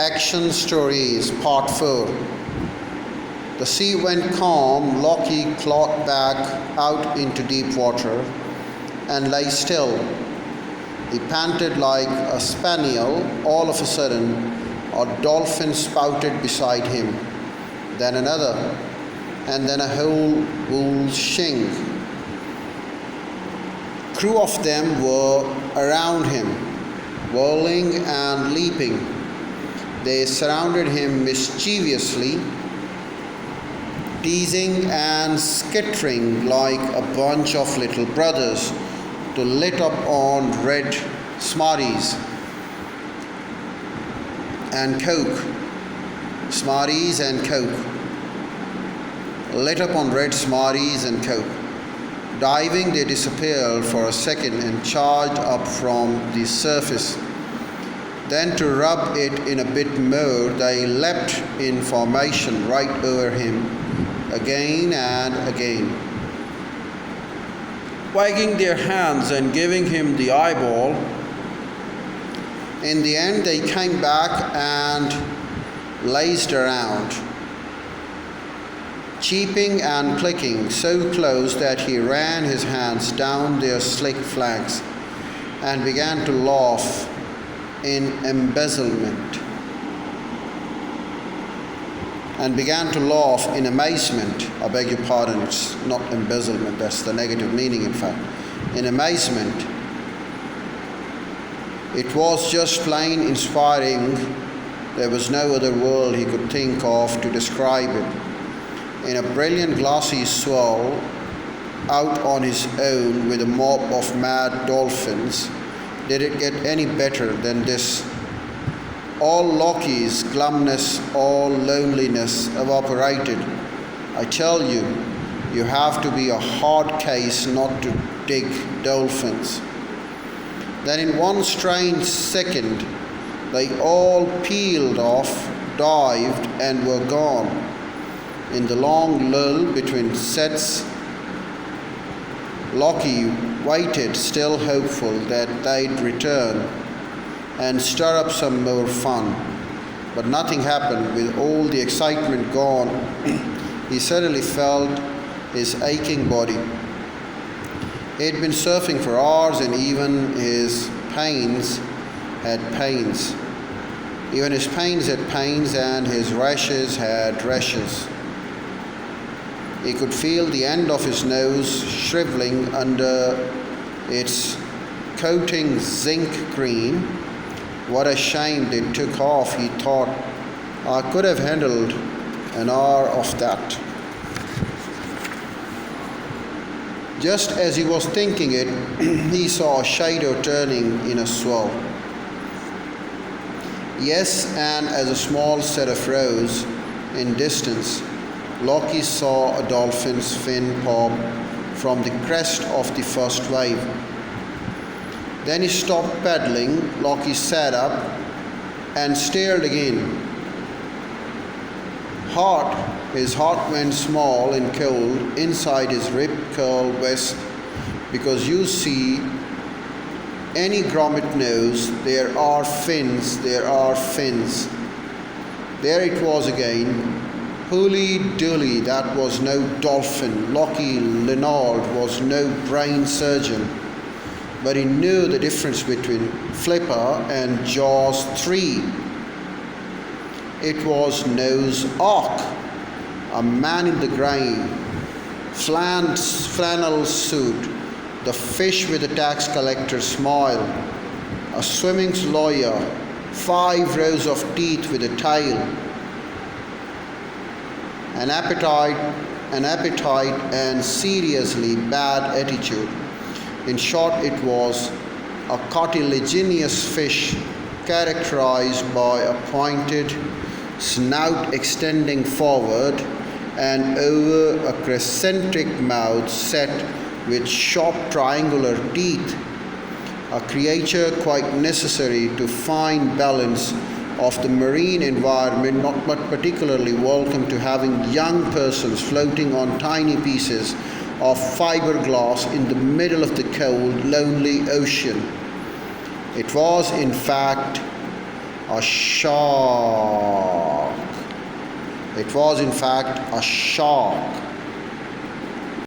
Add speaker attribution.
Speaker 1: Action Stories Part 4. The sea went calm. Loki clawed back out into deep water and lay still. He panted like a spaniel. All of a sudden, a dolphin spouted beside him, then another, and then a whole bull shing. Crew of them were around him, whirling and leaping. They surrounded him mischievously, teasing and skittering like a bunch of little brothers to lit up on red Smarties and Coke. Smarties and Coke. Lit up on red Smarties and Coke. Diving, they disappeared for a second and charged up from the surface. Then, to rub it in a bit more, they leapt in formation right over him, again and again, wagging their hands and giving him the eyeball. In the end, they came back and lazed around, cheeping and clicking so close that he ran his hands down their slick flanks and began to laugh in amazement. I beg your pardon, it's not embezzlement, that's the negative meaning, in fact. In amazement. It was just plain inspiring. There was no other word he could think of to describe it. In a brilliant glassy swell, out on his own with a mob of mad dolphins, did it get any better than this? All Loki's glumness, all loneliness evaporated. I tell you, you have to be a hard case not to dig dolphins. Then in one strange second, they all peeled off, dived, and were gone. In the long lull between sets, Loki waited, still hopeful that they'd return and stir up some more fun. But nothing happened. With all the excitement gone, he suddenly felt his aching body. He'd been surfing for hours, and even his pains had pains. Even his pains had pains, and his rashes had rashes. He could feel the end of his nose shriveling under its coating zinc cream. What a shame they took off, he thought. I could have handled an hour of that. Just as he was thinking it, he saw a shadow turning in a swell. Yes, and as a small seraph rose in distance, Loki saw a dolphin's fin pop from the crest of the first wave. Then he stopped paddling. Loki sat up and stared again. His heart went small and cold inside his rip-curled vest, because you see, any grommet knows there are fins. There it was again. Holy dooly, that was no dolphin. Loki Leonard was no brain surgeon, but he knew the difference between Flipper and Jaws 3. It was Noah's Ark, a man in the grey flannel suit, the fish with a tax collector's smile, a swimming lawyer, 5 rows of teeth with a tail, an appetite and seriously bad attitude. In short, it was a cartilaginous fish characterized by a pointed snout extending forward and over a crescentic mouth set with sharp triangular teeth, a creature quite necessary to fine balance of the marine environment, not but particularly welcome to having young persons floating on tiny pieces of fiberglass in the middle of the cold, lonely ocean. It was, in fact, a shock. It was, in fact, a shock.